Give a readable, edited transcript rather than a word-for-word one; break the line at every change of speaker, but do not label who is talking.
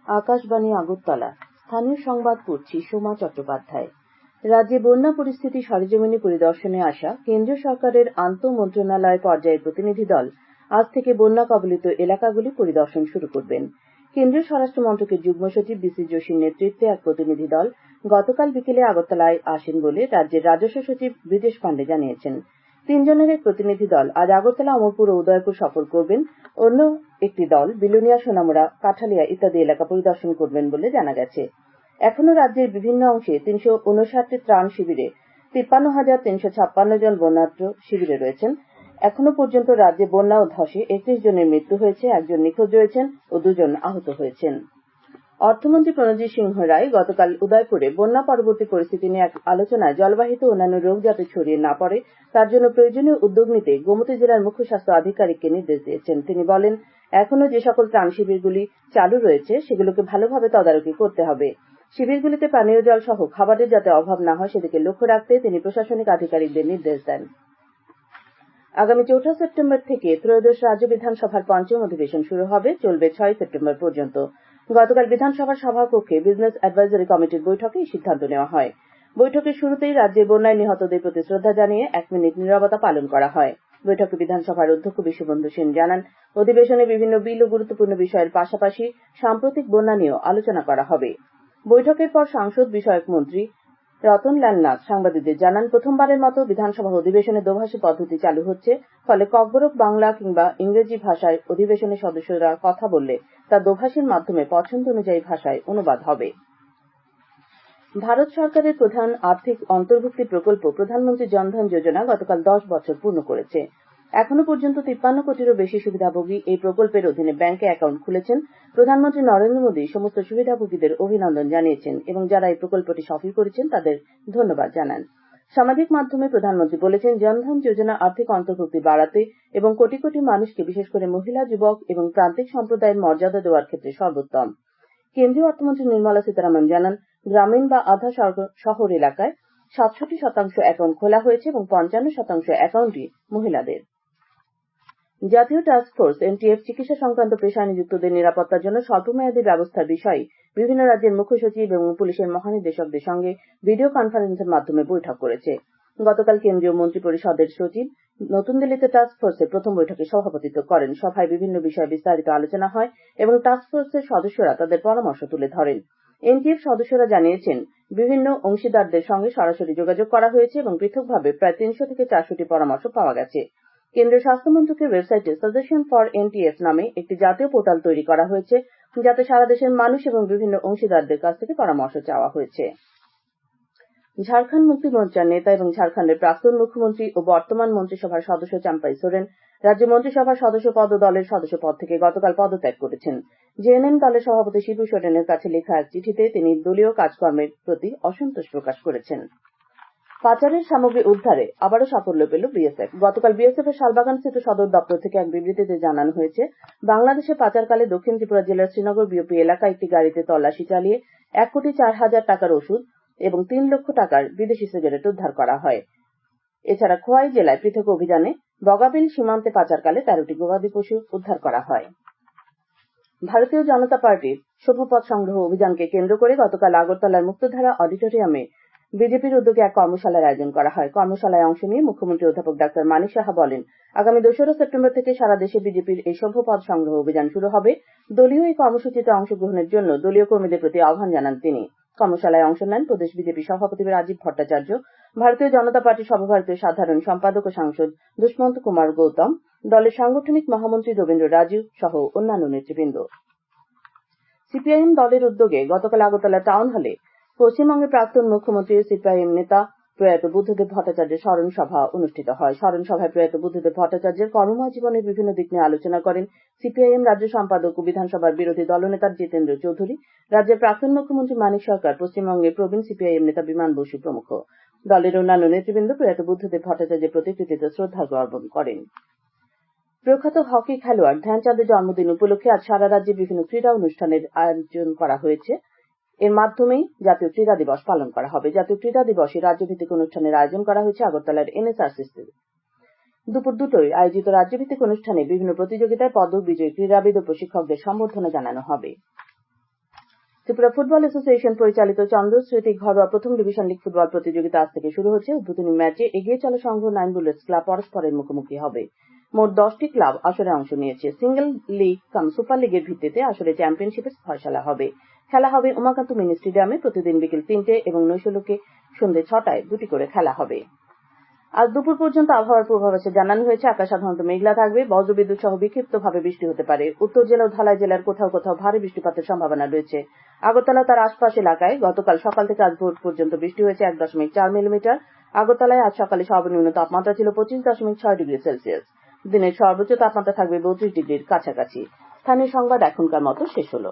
আকাশবাণী আগরতলা। স্থানীয় সংবাদ পড়ছি সোমা চট্টোপাধ্যায়। রাজ্যে বন্যা পরিস্থিতি সরেজমিনে পরিদর্শনে আসা কেন্দ্রীয় সরকারের আন্তঃমন্ত্রণালয় পর্যায়ের প্রতিনিধি দল আজ থেকে বন্যা কবলিত এলাকাগুলি পরিদর্শন শুরু করবেন। কেন্দ্রীয় স্বরাষ্ট্র মন্ত্রকের যুগ্ম সচিব বিসি যোশীর নেতৃত্বে এক প্রতিনিধি দল গতকাল বিকেলে আগরতলায় আসেন বলে রাজ্যের রাজস্ব সচিব ব্রিজেশ পান্ডে জানিয়েছেন। 3 জনের এক প্রতিনিধি দল আজ আগরতলা, অমরপুর ও উদয়পুর সফর করবেন। অন্য একটি দল বিলোনিয়া, সোনামুড়া, কাঠালিয়া ইত্যাদি এলাকা পরিদর্শন করবেন বলে জানা গেছে। এখনো রাজ্যের বিভিন্ন অংশে 359টি ত্রাণ শিবিরে 53,356 জন বন্যার্ত শিবিরে রয়েছেন। এখনো পর্যন্ত রাজ্যে বন্যা ও ধসে 31 জনের মৃত্যু হয়েছে, 1 জন নিখোঁজ রয়েছেন ও 2 জন আহত হয়েছেন। অর্থমন্ত্রী প্রণজিৎ সিংহ রায় গতকাল উদয়পুরে বন্যা পরবর্তী পরিস্থিতি নিয়ে এক আলোচনায় জলবাহিত অন্যান্য রোগ যাতে ছড়িয়ে না পড়ে তার জন্য প্রয়োজনীয় উদ্যোগ নিতে গোমতী জেলার মুখ্য স্বাস্থ্য আধিকারিককে নির্দেশ দিয়েছেন। তিনি বলেন, এখনো যে সকল ত্রাণ শিবিরগুলি চালু রয়েছে সেগুলোকে ভালোভাবে তদারকি করতে হবে। শিবিরগুলিতে পানীয় জল সহ খাবারের যাতে অভাব না হয় সেদিকে লক্ষ্য রাখতে তিনি প্রশাসনিক আধিকারিকদের নির্দেশ দেন। আগামী 4 সেপ্টেম্বর থেকে ত্রয়োদশ রাজ্য বিধানসভার পঞ্চম অধিবেশন শুরু হবে, চলবে 6 সেপ্টেম্বর পর্যন্ত। গতকাল বিধানসভার সভাকক্ষে বিজনেস অ্যাডভাইজরি কমিটির বৈঠকে এই সিদ্ধান্ত নেওয়া হয়। বৈঠকের শুরুতেই রাজ্যের বন্যায় নিহতদের প্রতি শ্রদ্ধা জানিয়ে 1 মিনিট নীরবতা পালন করা হয়। বৈঠকে বিধানসভার অধ্যক্ষ বিশ্ববন্ধু সেন জানান, অধিবেশনে বিভিন্ন বিল ও গুরুত্বপূর্ণ বিষয়ের পাশাপাশি সাম্প্রতিক বন্যা নিয়েও আলোচনা করা হবে। বৈঠকের পর সংসদ বিষয়ক মন্ত্রী রতনলাল নাথ সাংবাদিকদের জানান, প্রথমবারের মতো বিধানসভা অধিবেশনে দোভাষী পদ্ধতি চালু হচ্ছে। ফলে ককবরক বাংলা কিংবা ইংরেজি ভাষায় অধিবেশনের সদস্যরা কথা বললে তা দোভাষীর মাধ্যমে পছন্দ অনুযায়ী ভাষায় অনুবাদ হবে। ভারত সরকারের প্রধান আর্থিক অন্তর্ভুক্তি প্রকল্প প্রধানমন্ত্রী জনধন যোজনা গতকাল 10 বছর পূর্ণ করেছে। এখনো পর্যন্ত 53 কোটিরও বেশি সুবিধাভোগী এই প্রকল্পের অধীনে ব্যাংকে অ্যাকাউন্ট খুলেছেন। প্রধানমন্ত্রী নরেন্দ্র মোদী সমস্ত সুবিধাভোগীদের অভিনন্দন জানিয়েছেন এবং যারা এই প্রকল্পটি সফল করেছেন তাদের ধন্যবাদ জানান। সামাজিক মাধ্যমে প্রধানমন্ত্রী বলেছেন, জনধন যোজনা আর্থিক অন্তর্ভুক্তি বাড়াতে এবং কোটি কোটি মানুষকে বিশেষ করে মহিলা, যুবক এবং প্রান্তিক সম্প্রদায়ের মর্যাদা দেওয়ার ক্ষেত্রে সর্বোত্তম। কেন্দ্রীয় অর্থমন্ত্রী নির্মলা সীতারামন জানান, গ্রামীণ বা আধা শহর এলাকায় 67% অ্যাকাউন্ট খোলা হয়েছে এবং 55% অ্যাকাউন্টই মহিলাদের। জাতীয় টাস্ক ফোর্স এনটিএফ চিকিৎসা সংক্রান্ত পেশায় নিযুক্তদের নিরাপত্তার জন্য স্বল্পমেয়াদী ব্যবস্থার বিষয়ে বিভিন্ন রাজ্যের মুখ্য সচিব এবং পুলিশের মহানির্দেশকদের সঙ্গে ভিডিও কনফারেন্সের মাধ্যমে বৈঠক করেছে। গতকাল কেন্দ্রীয় মন্ত্রী পরিষদের সচিব নতুন দিল্লিতে টাস্ক ফোর্সের প্রথম বৈঠকে সভাপতিত্ব করেন। সভায় বিভিন্ন বিষয়ে বিস্তারিত আলোচনা হয় এবং টাস্ক ফোর্সের সদস্যরা তাদের পরামর্শ তুলে ধরেন। এনটিএফ সদস্যরা জানিয়েছেন, বিভিন্ন অংশীদারদের সঙ্গে সরাসরি যোগাযোগ করা হয়েছে এবং পৃথকভাবে প্রায় 300 থেকে 400টি পরামর্শ পাওয়া গেছে। কেন্দ্রীয় স্বাস্থ্য মন্ত্রকের ওয়েবসাইটে সাজেশন ফর এনটিএফ নামে একটি জাতীয় পোর্টাল তৈরি করা হয়েছে, যাতে সারা দেশের মানুষ এবং বিভিন্ন অংশীদারদের কাছ থেকে পরামর্শ চাওয়া হয়েছে। ঝাড়খণ্ড মুক্তি মোর্চার নেতা এবং ঝাড়খণ্ডের প্রাক্তন মুখ্যমন্ত্রী ও বর্তমান মন্ত্রিসভার সদস্য চাম্পাই সোরেন রাজ্য মন্ত্রিসভার সদস্য পদ ও দলের সদস্য পদ থেকে গতকাল পদত্যাগ করেছেন। জেএনএম দলের সভাপতি শিবু সোরেনের কাছে লেখা এক চিঠিতে তিনি দলীয় কাজকর্মের প্রতি অসন্তোষ প্রকাশ করেছেন। পাচারের সামগ্রী উদ্ধারে আবারও সাফল্য পেল বিএসএফ। গতকাল বিএসএফ এর শালবাগানস্থিত সদর দপ্তর থেকে এক বিবৃতিতে জানানো হয়েছে, বাংলাদেশে পাচারকালে দক্ষিণ ত্রিপুরা জেলার শ্রীনগর বিওপি এলাকায় একটি গাড়িতে তল্লাশি চালিয়ে 1,04,000 টাকার ওষুধ এবং 3 লক্ষ টাকার বিদেশি সিগারেট উদ্ধার করা হয়। এছাড়া খোয়াই জেলায় পৃথক অভিযানে বগাবিল সীমান্তে পাচারকালে 13টি গবাদি পশু উদ্ধার করা হয়। ভারতীয় জনতা পার্টির সভ্যপদ সংগ্রহ অভিযানকে কেন্দ্র করে গতকাল আগরতলার মুক্তধারা অডিটোরিয়ামে বিজেপির উদ্যোগে এক কর্মশালার আয়োজন করা হয়। কর্মশালায় অংশ নিয়ে মুখ্যমন্ত্রী অধ্যাপক ডাক্তার মানিক সাহা বলেন, আগামী 2 সেপ্টেম্বর থেকে সারা দেশে বিজেপির এই সভ্যপদ সংগ্রহ অভিযান শুরু হবে। দলীয় এই কর্মসূচিতে অংশগ্রহণের জন্য দলীয় কর্মীদের প্রতি আহ্বান জানান তিনি। কর্মশালায় অংশ নেন প্রদেশ বিজেপি সভাপতি রাজীব ভট্টাচার্য, ভারতীয় জনতা পার্টির সর্বভারতীয় সাধারণ সম্পাদক ও সাংসদ দুষ্মন্ত কুমার গৌতম, দলের সাংগঠনিক মহামন্ত্রী রবীন্দ্র রাজু সহ অন্যান্য নেতৃবৃন্দ। সিপিআইএম দলের উদ্যোগে গতকাল আগরতলা টাউন হলে পশ্চিমবঙ্গের প্রাক্তন মুখ্যমন্ত্রী সিপিআইএম নেতা প্রয়াত বুদ্ধদেব ভট্টাচার্যের স্মরণ সভা অনুষ্ঠিত হয়। স্মরণ সভায় প্রয়াত বুদ্ধদেব ভট্টাচার্যের কর্মময় জীবনের বিভিন্ন দিক নিয়ে আলোচনা করেন সিপিআইএম রাজ্য সম্পাদক ও বিধানসভার বিরোধী দলনেতা জিতেন্দ্র চৌধুরী, রাজ্যের প্রাক্তন মুখ্যমন্ত্রী মানিক সরকার, পশ্চিমবঙ্গের প্রবীণ সিপিআইএম নেতা বিমান বসু প্রমুখ। দলের অন্যান্য নেতৃবৃন্দ প্রয়াত বুদ্ধদেব ভট্টাচার্যের প্রতি কৃতিত্ব শ্রদ্ধা জ্ঞাপন করেন। প্রখ্যাত হকি খেলোয়াড় ধ্যানচাঁদের জন্মদিন উপলক্ষে আজ সারা রাজ্যে বিভিন্ন ক্রীড়া অনুষ্ঠানের আয়োজন করা হয়েছে। এর মাধ্যমেই জাতীয় ক্রীড়া দিবস পালন করা হবে। জাতীয় ক্রীড়া দিবসে রাজ্যভিত্তিক অনুষ্ঠানের আয়োজন করা হয়েছে আগরতলার এনএসআরসিতে। দুপুর 2টায় আয়োজিত রাজ্যভিত্তিক অনুষ্ঠানে বিভিন্ন প্রতিযোগিতায় পদক বিজয়ী ক্রীড়াবিদ ও প্রশিক্ষকদের সম্বর্ধনা জানানো হবে। ত্রিপুরা ফুটবল অ্যাসোসিয়েশন পরিচালিত চন্দ্রস্মৃতি ঘরোয়া প্রথম ডিভিশন লীগ ফুটবল প্রতিযোগিতা আজ থেকে শুরু হচ্ছে। উদ্বোধনী ম্যাচে এগিয়ে চলা সংঘ নাইন বুলেটস ক্লাব পরস্পরের মুখোমুখি হবে। মোট 10টি ক্লাব আসরে অংশ নিয়েছে। সিঙ্গেল লীগ কাম সুপার লিগের ভিত্তিতে আসরে চ্যাম্পিয়নশিপের ফয়সালা হবে। খেলা হবে উমাকান্ত মিনি স্টেডিয়ামে প্রতিদিন বিকেল 3টে এবং নৈশালকে সন্ধ্যে 6টায় দুটি করে খেলা হবে। আজ দুপুর পর্যন্ত আবহাওয়ার পূর্বাভাসে জানানো হয়েছে আকাশ সাধারণত মেঘলা থাকবে, বজ্রবিদ্যুৎ সহ বিক্ষিপ্তভাবে বৃষ্টি হতে পারে। উত্তর জেলা ও ধলাই জেলার কোথাও কোথাও ভারী বৃষ্টিপাতের সম্ভাবনা রয়েছে। আগরতলা তার আশপাশ এলাকায় গতকাল সকাল থেকে আজ ভোর পর্যন্ত বৃষ্টি হয়েছে 1.4 মিলিমিটার। আগরতলায় আজ সকালে সর্বনিম্ন তাপমাত্রা ছিল 25.6 ডিগ্রি সেলসিয়াস। দিনের সর্বোচ্চ তাপমাত্রা থাকবে 32 ডিগ্রির কাছাকাছি। স্থানীয় সংবাদ এখনকার মতো শেষ হলো।